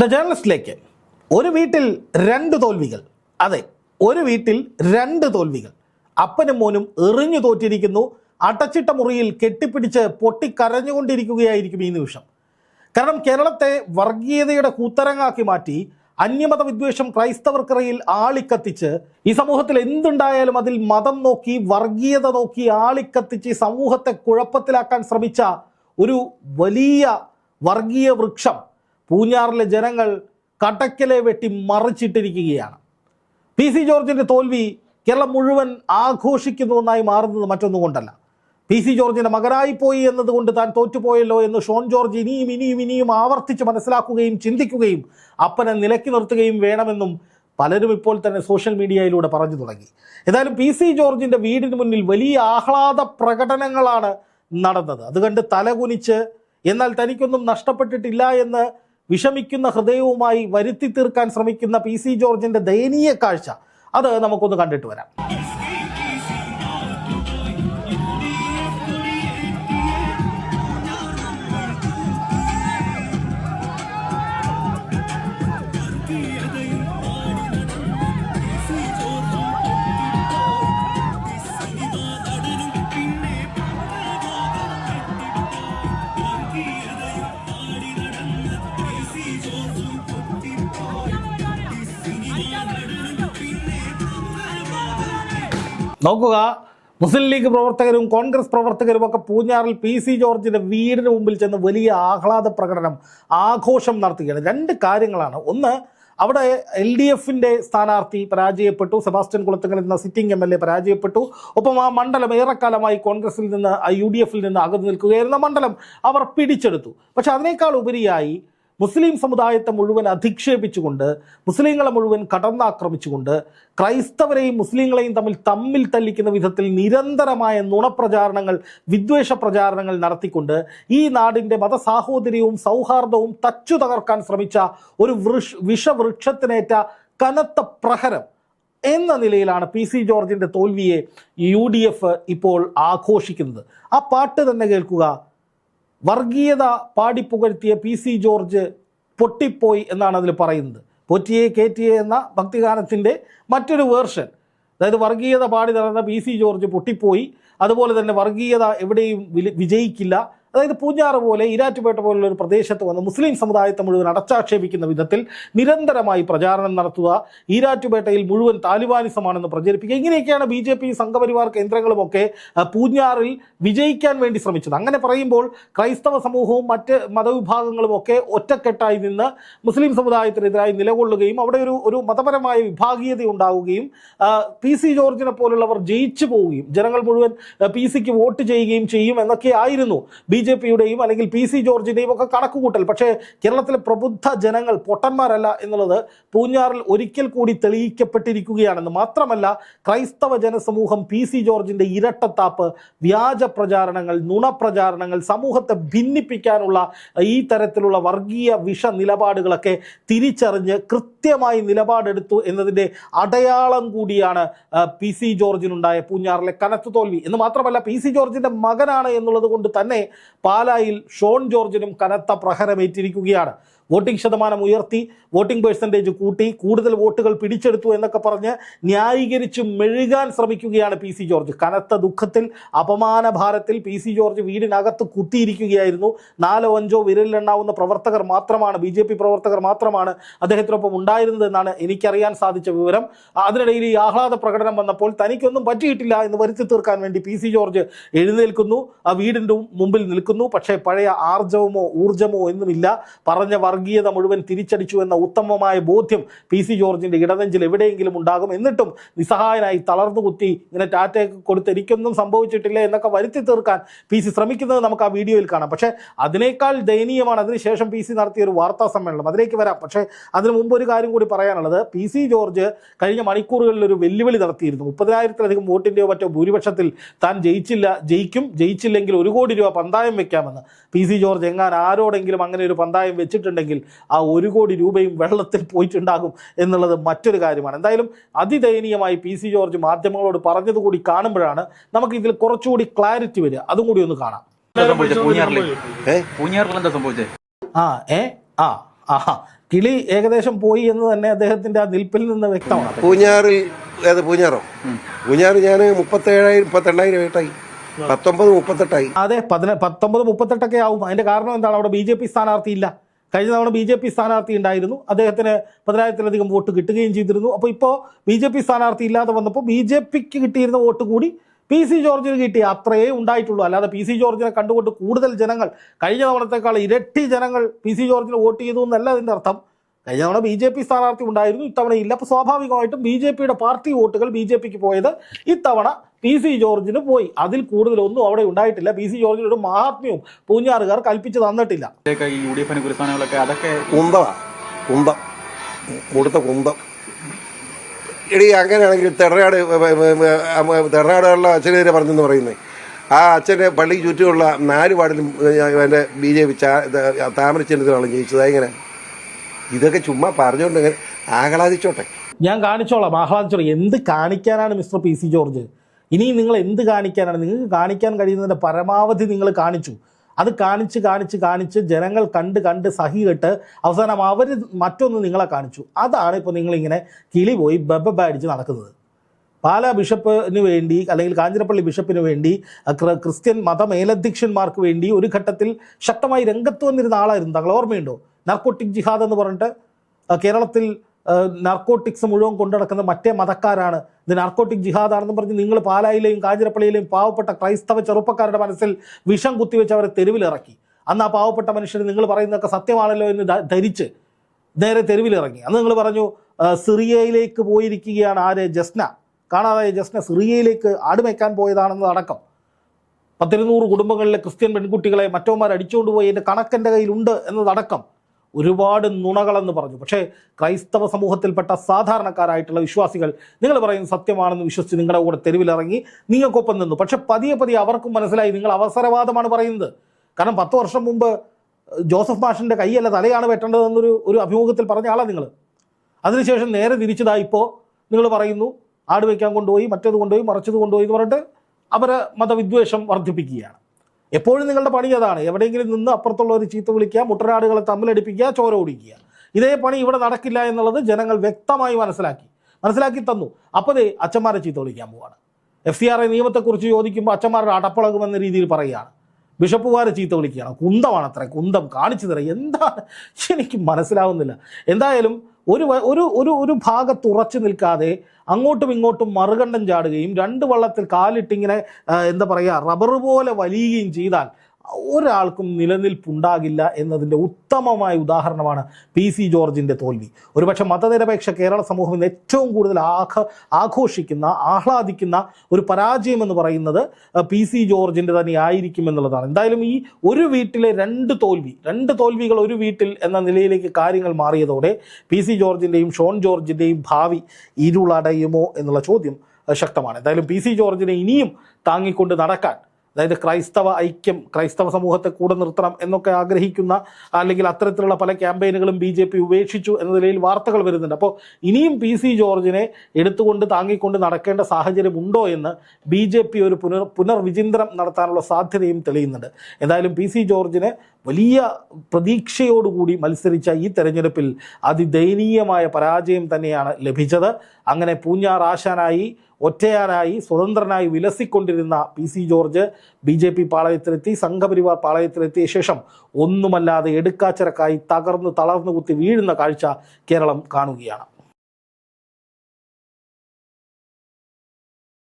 The ജേർണലിസ്റ്റിലേക്ക് ഒരു വീട്ടിൽ രണ്ട് തോൽവികൾ. അതെ, ഒരു വീട്ടിൽ രണ്ട് തോൽവികൾ. അപ്പനും മോനും എറിഞ്ഞു തോറ്റിരിക്കുന്നു. അടച്ചിട്ട മുറിയിൽ കെട്ടിപ്പിടിച്ച് പൊട്ടിക്കരഞ്ഞുകൊണ്ടിരിക്കുകയായിരിക്കും ഈ നിമിഷം. കാരണം കേരളത്തെ വർഗീയതയുടെ കൂത്തരങ്ങാക്കി മാറ്റി അന്യമത വിദ്വേഷം ക്രൈസ്തവർക്കിടയിൽ ആളിക്കത്തിച്ച് ഈ സമൂഹത്തിൽ എന്തുണ്ടായാലും അതിൽ മതം നോക്കി വർഗീയത നോക്കി ആളിക്കത്തിച്ച് ഈ സമൂഹത്തെ കുഴപ്പത്തിലാക്കാൻ ശ്രമിച്ച ഒരു വലിയ വർഗീയ വൃക്ഷം പൂഞ്ഞാറിലെ ജനങ്ങൾ കടയ്ക്കലെ വെട്ടി മറിച്ചിട്ടിരിക്കുകയാണ്. പി സി ജോർജിൻ്റെ തോൽവി കേരളം മുഴുവൻ ആഘോഷിക്കുന്നതായി മാറുന്നത് മറ്റൊന്നും കൊണ്ടല്ല. പി സി ജോർജിൻ്റെ മകനായിപ്പോയി എന്നതുകൊണ്ട് താൻ തോറ്റുപോയല്ലോ എന്ന് ഷോൺ ജോർജ് ഇനിയും ആവർത്തിച്ച് മനസ്സിലാക്കുകയും ചിന്തിക്കുകയും അപ്പനെ നിലയ്ക്ക് നിർത്തുകയും വേണമെന്നും പലരും ഇപ്പോൾ തന്നെ സോഷ്യൽ മീഡിയയിലൂടെ പറഞ്ഞു തുടങ്ങി. ഏതായാലും പി സി ജോർജിൻ്റെ വീടിന് മുന്നിൽ വലിയ ആഹ്ലാദ പ്രകടനങ്ങളാണ് നടന്നത്. അത് കണ്ട് തലകുനിച്ച് എന്നാൽ തനിക്കൊന്നും നഷ്ടപ്പെട്ടിട്ടില്ല എന്ന് വിഷമിക്കുന്ന ഹൃദയവുമായി വരുത്തി തീർക്കാൻ ശ്രമിക്കുന്ന പി സി ജോർജിൻ്റെ ദയനീയ കാഴ്ച അത് നമുക്കൊന്ന് കണ്ടിട്ട് വരാം. നോക്കുക, മുസ്ലിം ലീഗ് പ്രവർത്തകരും കോൺഗ്രസ് പ്രവർത്തകരും ഒക്കെ പൂഞ്ഞാറിൽ പി സി ജോർജിൻ്റെ വീടിന് മുമ്പിൽ ചെന്ന് വലിയ ആഹ്ലാദ പ്രകടനം ആഘോഷം നടത്തുകയാണ്. രണ്ട് കാര്യങ്ങളാണ്. ഒന്ന്, അവിടെ LDF-ന്റെ സ്ഥാനാർത്ഥി പരാജയപ്പെട്ടു. സെബാസ്റ്റ്യൻ കുളത്തുങ്കൽ എന്ന സിറ്റിംഗ് MLA പരാജയപ്പെട്ടു. ഒപ്പം ആ മണ്ഡലം ഏറെക്കാലമായി കോൺഗ്രസിൽ നിന്ന് UDF-ൽ നിന്ന് അകന്നു നിൽക്കുകയായിരുന്ന മണ്ഡലം അവർ പിടിച്ചെടുത്തു. പക്ഷെ അതിനേക്കാൾ ഉപരിയായി മുസ്ലിം സമുദായത്തെ മുഴുവൻ അധിക്ഷേപിച്ചുകൊണ്ട്, മുസ്ലിങ്ങളെ മുഴുവൻ കടന്നാക്രമിച്ചുകൊണ്ട്, ക്രൈസ്തവരെയും മുസ്ലിങ്ങളെയും തമ്മിൽ തല്ലിക്കുന്ന വിധത്തിൽ നിരന്തരമായ നുണപ്രചാരണങ്ങൾ, വിദ്വേഷ പ്രചാരണങ്ങൾ നടത്തിക്കൊണ്ട് ഈ നാടിൻ്റെ മതസാഹോദര്യവും സൗഹാർദ്ദവും തച്ചു തകർക്കാൻ ശ്രമിച്ച ഒരു വിഷവൃക്ഷത്തിനേറ്റ കനത്ത പ്രഹരം എന്ന നിലയിലാണ് പി സി ജോർജിൻ്റെ തോൽവിയെ UDF ഇപ്പോൾ ആഘോഷിക്കുന്നത്. ആ പാട്ട് തന്നെ കേൾക്കുക. വർഗീയത പാടിപ്പുകഴ്ത്തിയ പി സി ജോർജ് പൊട്ടിപ്പോയി എന്നാണ് അതിൽ പറയുന്നത്. പോറ്റിയെ കേറ്റിയെ എന്ന ഭക്തിഗാനത്തിൻ്റെ മറ്റൊരു വേർഷൻ. അതായത് വർഗീയത പാടി നടന്ന പി സി ജോർജ് പൊട്ടിപ്പോയി. അതുപോലെ തന്നെ വർഗീയത എവിടെയും വിജയിക്കില്ല. അതായത് പൂഞ്ഞാറ് പോലെ ഈരാറ്റുപേട്ട പോലുള്ള ഒരു പ്രദേശത്ത് വന്ന് മുസ്ലിം സമുദായത്തെ മുഴുവൻ അടച്ചാക്ഷേപിക്കുന്ന വിധത്തിൽ നിരന്തരമായി പ്രചാരണം നടത്തുക, ഈരാറ്റുപേട്ടയിൽ മുഴുവൻ താലിബാനിസമാണെന്ന് പ്രചരിപ്പിക്കുക, ഇങ്ങനെയൊക്കെയാണ് BJP സംഘപരിവാർ കേന്ദ്രങ്ങളുമൊക്കെ പൂഞ്ഞാറിൽ വിജയിക്കാൻ വേണ്ടി ശ്രമിച്ചത്. അങ്ങനെ പറയുമ്പോൾ ക്രൈസ്തവ സമൂഹവും മറ്റ് മതവിഭാഗങ്ങളും ഒക്കെ ഒറ്റക്കെട്ടായി നിന്ന് മുസ്ലിം സമുദായത്തിനെതിരായി നിലകൊള്ളുകയും അവിടെ ഒരു മതപരമായ വിഭാഗീയത ഉണ്ടാവുകയും പി സി ജോർജിനെ പോലുള്ളവർ ജയിച്ചു പോവുകയും ജനങ്ങൾ മുഴുവൻ പി സിക്ക് വോട്ട് ചെയ്യുകയും ചെയ്യും എന്നൊക്കെ ആയിരുന്നു BJP-യുടെയും അല്ലെങ്കിൽ പി സി ജോർജിൻ്റെയും ഒക്കെ കണക്കുകൂട്ടൽ. പക്ഷേ കേരളത്തിലെ പ്രബുദ്ധ ജനങ്ങൾ പൊട്ടന്മാരല്ല എന്നുള്ളത് പൂഞ്ഞാറിൽ ഒരിക്കൽ കൂടി തെളിയിക്കപ്പെട്ടിരിക്കുകയാണെന്ന് മാത്രമല്ല, ക്രൈസ്തവ ജനസമൂഹം പി സി ജോർജിൻ്റെ ഇരട്ടത്താപ്പ്, വ്യാജ പ്രചാരണങ്ങൾ, നുണപ്രചാരണങ്ങൾ, സമൂഹത്തെ ഭിന്നിപ്പിക്കാനുള്ള ഈ തരത്തിലുള്ള വർഗീയ വിഷ നിലപാടുകളൊക്കെ തിരിച്ചറിഞ്ഞ് കൃത്യമായി നിലപാടെടുത്തു എന്നതിൻ്റെ അടയാളം കൂടിയാണ് പി സി ജോർജിനുണ്ടായ പൂഞ്ഞാറിലെ കനത്ത തോൽവി. എന്ന് മാത്രമല്ല, പി സി ജോർജിൻ്റെ മകനാണ് എന്നുള്ളത് കൊണ്ട് തന്നെ പാലായിൽ ഷോൺ ജോർജിനും കനത്ത പ്രഹരമേറ്റിരിക്കുകയാണ്. വോട്ടിംഗ് ശതമാനം ഉയർത്തി, വോട്ടിംഗ് പെർസെൻറ്റേജ് കൂട്ടി, കൂടുതൽ വോട്ടുകൾ പിടിച്ചെടുത്തു എന്നൊക്കെ പറഞ്ഞ് ന്യായീകരിച്ച് മെഴുകാൻ ശ്രമിക്കുകയാണ് പി സി ജോർജ്. കനത്ത ദുഃഖത്തിൽ, അപമാനഭാരത്തിൽ പി സി ജോർജ് വീടിനകത്ത് കുത്തിയിരിക്കുകയായിരുന്നു. 4-5 വിരലിലെണ്ണാവുന്ന പ്രവർത്തകർ മാത്രമാണ്, BJP പ്രവർത്തകർ മാത്രമാണ് അദ്ദേഹത്തിനൊപ്പം ഉണ്ടായിരുന്നത് എന്നാണ് എനിക്കറിയാൻ സാധിച്ച വിവരം. അതിനിടയിൽ ഈ ആഹ്ലാദ പ്രകടനം വന്നപ്പോൾ തനിക്കൊന്നും പറ്റിയിട്ടില്ല എന്ന് വരുത്തി തീർക്കാൻ വേണ്ടി പി സി ജോർജ് എഴുന്നേൽക്കുന്നു, ആ വീടിൻ്റെ മുമ്പിൽ നിൽക്കുന്നു. പക്ഷേ പഴയ ആർജവമോ ഊർജമോ ഒന്നുമില്ല. പറഞ്ഞ വർഗീയത മുഴുവൻ തിരിച്ചടിച്ചു എന്ന ഉത്തമമായ ബോധ്യം പി സി ജോർജിൻ്റെ ഇടനെഞ്ചിൽ എവിടെയെങ്കിലും ഉണ്ടാകും. എന്നിട്ടും നിസ്സഹായനായി തളർന്നു കുത്തി ഇങ്ങനെ ടാറ്റയൊക്കെ കൊടുത്ത് എനിക്കൊന്നും സംഭവിച്ചിട്ടില്ല എന്നൊക്കെ വരുത്തി തീർക്കാൻ പി സി ശ്രമിക്കുന്നത് നമുക്ക് ആ വീഡിയോയിൽ കാണാം. പക്ഷേ അതിനേക്കാൾ ദയനീയമാണ് അതിനുശേഷം പി സി നടത്തിയ ഒരു വാർത്താ സമ്മേളനം. അതിലേക്ക് വരാം. പക്ഷേ അതിനു മുമ്പ് ഒരു കാര്യം കൂടി പറയാനുള്ളത്, പി സി ജോർജ് കഴിഞ്ഞ മണിക്കൂറുകളിൽ ഒരു വെല്ലുവിളി നടത്തിയിരുന്നു. 30,000-ലധികം വോട്ടിൻ്റെയോ മറ്റോ ഭൂരിപക്ഷത്തിൽ താൻ ജയിച്ചില്ലെങ്കിൽ 1 കോടി രൂപ പന്തായം വെക്കാമെന്ന്. പി സി ജോർജ് ആരോടെങ്കിലും അങ്ങനെ ഒരു പന്തായം വെച്ചിട്ടുണ്ടെങ്കിൽ ആ 1 കോടി രൂപയും വെള്ളത്തിൽ പോയിട്ടുണ്ടാകും എന്നുള്ളത് മറ്റൊരു കാര്യമാണ്. എന്തായാലും അതിദയനീയമായി പി സി ജോർജ് മാധ്യമങ്ങളോട് പറഞ്ഞത് കൂടി കാണുമ്പോഴാണ് നമുക്ക് ഇതിൽ കുറച്ചുകൂടി ക്ലാരിറ്റി വരിക. അതും കൂടി ഒന്ന് കാണാം. ആഹാ, കിളി ഏകദേശം പോയി എന്ന് തന്നെ അദ്ദേഹത്തിന്റെ ആ നിൽപ്പിൽ നിന്ന് വ്യക്തമാണ്. പൂഞ്ഞാറ് ഞാൻ 38,000 1938 അതെ, 1938 ആവും. അതിന്റെ കാരണം എന്താണ്? അവിടെ BJP സ്ഥാനാർത്ഥി ഇല്ല. കഴിഞ്ഞ തവണ BJP സ്ഥാനാർത്ഥി ഉണ്ടായിരുന്നു, അദ്ദേഹത്തിന് 10,000-ലധികം വോട്ട് കിട്ടുകയും ചെയ്തിരുന്നു. അപ്പോൾ ഇപ്പോൾ BJP സ്ഥാനാർത്ഥി ഇല്ലാതെ വന്നപ്പോൾ BJPക്ക് കിട്ടിയിരുന്ന വോട്ട് കൂടി PC ജോർജിന് കിട്ടി, അത്രയേ ഉണ്ടായിട്ടുള്ളൂ. അല്ലാതെ PC ജോർജിനെ കണ്ടുകൊണ്ട് കൂടുതൽ ജനങ്ങൾ, കഴിഞ്ഞ തവണത്തേക്കാൾ ഇരട്ടി ജനങ്ങൾ PC ജോർജിന് വോട്ട് ചെയ്തു എന്നല്ല അതിൻ്റെ അർത്ഥം. കഴിഞ്ഞ തവണ BJP സ്ഥാനാർത്ഥി ഉണ്ടായിരുന്നു, ഇത്തവണ ഇല്ല. അപ്പോൾ സ്വാഭാവികമായിട്ടും BJPയുടെ പാർട്ടി വോട്ടുകൾ BJPക്ക് പോയത് ഇത്തവണ PC ജോർജിന് പോയി. അതിൽ കൂടുതലൊന്നും അവിടെ ഉണ്ടായിട്ടില്ല. PC ജോർജിന് ഒരു മഹാത്മ്യവും പൂഞ്ഞാറുകാർ കൽപ്പിച്ച് തന്നിട്ടില്ല. കുന്തം എടി, അങ്ങനെയാണെങ്കിൽ തെറനാടുള്ള അച്ഛനെതിരെ പറഞ്ഞെന്ന് പറയുന്നത്, ആ അച്ഛൻ്റെ പള്ളിക്ക് ചുറ്റുമുള്ള 4 വാർഡിലും എൻ്റെ BJP താമരച്ചെന്നിട്ടാണ് ജയിച്ചത്. എങ്ങനെ ഇതൊക്കെ ചുമ്മാ പറഞ്ഞുകൊണ്ട് ഇങ്ങനെ ആഹ്ലാദിച്ചോട്ടെ. ഞാൻ കാണിച്ചോളാം, ആഹ്ലാദിച്ചോളാം. എന്ത് കാണിക്കാനാണ് മിസ്റ്റർ PC ജോർജ്? ഇനിയും നിങ്ങൾ എന്ത് കാണിക്കാനാണ്? നിങ്ങൾക്ക് കാണിക്കാൻ കഴിയുന്നതിൻ്റെ പരമാവധി നിങ്ങൾ കാണിച്ചു. അത് കാണിച്ച് ജനങ്ങൾ കണ്ട് സഹി കെട്ട് അവസാനം അവർ മറ്റൊന്ന് നിങ്ങളെ കാണിച്ചു. അതാണ് ഇപ്പോൾ നിങ്ങളിങ്ങനെ കിളി പോയി ബബ്ബടിച്ച് നടക്കുന്നത്. പാലാ ബിഷപ്പിന് വേണ്ടി അല്ലെങ്കിൽ കാഞ്ഞിരപ്പള്ളി ബിഷപ്പിന് വേണ്ടി ക്രിസ്ത്യൻ മതമേലധ്യക്ഷന്മാർക്ക് വേണ്ടി ഒരു ഘട്ടത്തിൽ ശക്തമായി രംഗത്ത് വന്നിരുന്ന ആളായിരുന്നു. താങ്കൾ ഓർമ്മയുണ്ടോ? നാർക്കോട്ടിക് ജിഹാദ് എന്ന് പറഞ്ഞിട്ട് കേരളത്തിൽ നാർക്കോട്ടിക്സ് മുഴുവൻ കൊണ്ടുനടക്കുന്ന മറ്റേ മതക്കാരാണ്, ഇത് നാർക്കോട്ടിക് ജിഹാദാണെന്ന് പറഞ്ഞ് നിങ്ങൾ പാലായിലെയും കാഞ്ഞിരപ്പള്ളിയിലെയും പാവപ്പെട്ട ക്രൈസ്തവ ചെറുപ്പക്കാരുടെ മനസ്സിൽ വിഷം കുത്തിവെച്ച് അവരെ തെരുവിലിറക്കി. അന്ന് ആ പാവപ്പെട്ട മനുഷ്യർ നിങ്ങൾ പറയുന്നതൊക്കെ സത്യമാണല്ലോ എന്ന് ധരിച്ച് നേരെ തെരുവിലിറങ്ങി. അന്ന് നിങ്ങൾ പറഞ്ഞു സിറിയയിലേക്ക് പോയിരിക്കുകയാണ് ആര്? ജസ്ന, കാണാതായ ജസ്ന സിറിയയിലേക്ക് ആടുമേക്കാൻ പോയതാണെന്നതടക്കം 100 കുടുംബങ്ങളിലെ ക്രിസ്ത്യൻ പെൺകുട്ടികളെ മറ്റവന്മാർ അടിച്ചുകൊണ്ട് പോയി എൻ്റെ കണക്കെൻ്റെ കയ്യിലുണ്ട് എന്നതടക്കം ഒരുപാട് നുണകളെന്ന് പറഞ്ഞു. പക്ഷേ ക്രൈസ്തവ സമൂഹത്തിൽപ്പെട്ട സാധാരണക്കാരായിട്ടുള്ള വിശ്വാസികൾ നിങ്ങൾ പറയുന്നത് സത്യമാണെന്ന് വിശ്വസിച്ച് നിങ്ങളുടെ കൂടെ തെരുവിലിറങ്ങി നിങ്ങൾക്കൊപ്പം നിന്നു. പക്ഷെ പതിയെ അവർക്കും മനസ്സിലായി നിങ്ങൾ അവസരവാദമാണ് പറയുന്നത്. കാരണം 10 വർഷം മുമ്പ് ജോസഫ് മാഷിൻ്റെ കൈയല്ല തലയാണ് വെട്ടേണ്ടതെന്നൊരു അഭിമുഖത്തിൽ പറഞ്ഞ ആളാണ് നിങ്ങൾ. അതിനുശേഷം നേരെ തിരിച്ചതായി ഇപ്പോൾ നിങ്ങൾ പറയുന്നു ആട് വയ്ക്കാൻ കൊണ്ടുപോയി, മറ്റേത് കൊണ്ടുപോയി, മറിച്ചത് കൊണ്ടുപോയി എന്ന് പറഞ്ഞിട്ട് അവരെ മതവിദ്വേഷം വർദ്ധിപ്പിക്കുകയാണ്. എപ്പോഴും നിങ്ങളുടെ പണി അതാണ്. എവിടെയെങ്കിലും നിന്ന് അപ്പുറത്തുള്ളവർ ചീത്ത വിളിക്കുക, മുട്ടനാടുകളെ തമ്മിലടിപ്പിക്കുക, ചോര ഓടിക്കുക. ഇതേ പണി ഇവിടെ നടക്കില്ല എന്നുള്ളത് ജനങ്ങൾ വ്യക്തമായി മനസ്സിലാക്കി തന്നു. അപ്പോൾ അച്ഛന്മാരെ ചീത്ത വിളിക്കാൻ പോവാണ്. FCRA നിയമത്തെക്കുറിച്ച് ചോദിക്കുമ്പോൾ അച്ഛന്മാരുടെ അടപ്പളകുമെന്ന രീതിയിൽ പറയുകയാണ്. ബിഷപ്പുമാരെ ചീത്ത വിളിക്കുകയാണ്. കുന്തമാണ് അത്ര, കുന്തം കാണിച്ചു തരാം. എന്താണ് എനിക്ക് മനസ്സിലാവുന്നില്ല. എന്തായാലും ഒരു ഭാഗത്ത് ഉറച്ചു നിൽക്കാതെ അങ്ങോട്ടും ഇങ്ങോട്ടും മറുകണ്ഠം ചാടുകയും 2 വള്ളത്തിൽ കാലിട്ടിങ്ങനെ എന്താ പറയുക റബ്ബർ പോലെ വലിയുകയും ചെയ്താൽ ഒരാൾക്കും നിലനിൽപ്പുണ്ടാകില്ല എന്നതിൻ്റെ ഉത്തമമായ ഉദാഹരണമാണ് PC ജോർജിൻ്റെ തോൽവി. ഒരുപക്ഷെ മതനിരപേക്ഷ കേരള സമൂഹം ഇന്ന് ഏറ്റവും കൂടുതൽ ആഘോഷിക്കുന്ന ആഹ്ലാദിക്കുന്ന ഒരു പരാജയം എന്ന് പറയുന്നത് PC ജോർജിൻ്റെ തന്നെ ആയിരിക്കും എന്നുള്ളതാണ്. എന്തായാലും ഈ ഒരു വീട്ടിലെ 2 തോൽവികൾ ഒരു വീട്ടിൽ എന്ന നിലയിലേക്ക് കാര്യങ്ങൾ മാറിയതോടെ PC ജോർജിൻ്റെയും ഷോൺ ജോർജിൻ്റെയും ഭാവി ഇരുളടയുമോ എന്നുള്ള ചോദ്യം ശക്തമാണ്. എന്തായാലും PC ജോർജിനെ ഇനിയും താങ്ങിക്കൊണ്ട് നടക്കാൻ, അതായത് ക്രൈസ്തവ ഐക്യം, ക്രൈസ്തവ സമൂഹത്തെ കൂടെ നിർത്തണം എന്നൊക്കെ ആഗ്രഹിക്കുന്ന അല്ലെങ്കിൽ അത്തരത്തിലുള്ള പല ക്യാമ്പയിനുകളും BJP ഉപേക്ഷിച്ചു എന്ന നിലയിൽ വാർത്തകൾ വരുന്നുണ്ട്. അപ്പോൾ ഇനിയും PC ജോർജിനെ എടുത്തുകൊണ്ട് താങ്ങിക്കൊണ്ട് നടക്കേണ്ട സാഹചര്യം ഉണ്ടോ എന്ന് BJP ഒരു പുനർവിചിന്തനം നടത്താനുള്ള സാധ്യതയും തെളിയുന്നുണ്ട്. എന്തായാലും PC ജോർജിന് വലിയ പ്രതീക്ഷയോടുകൂടി മത്സരിച്ച ഈ തെരഞ്ഞെടുപ്പിൽ അതിദയനീയമായ പരാജയം തന്നെയാണ് ലഭിച്ചത്. അങ്ങനെ പൂഞ്ഞാർ ആശാനായി, ഒറ്റയാനായി, സ്വതന്ത്രനായി വിലസിക്കൊണ്ടിരുന്ന PC ജോർജ് BJP പാളയത്തിലെത്തി, സംഘപരിവാർ പാളയത്തിലെത്തിയ ശേഷം ഒന്നുമല്ലാതെ എടുക്കാച്ചിറക്കായി തളർന്നു കുത്തി വീഴുന്ന കാഴ്ച കേരളം കാണുകയാണ്.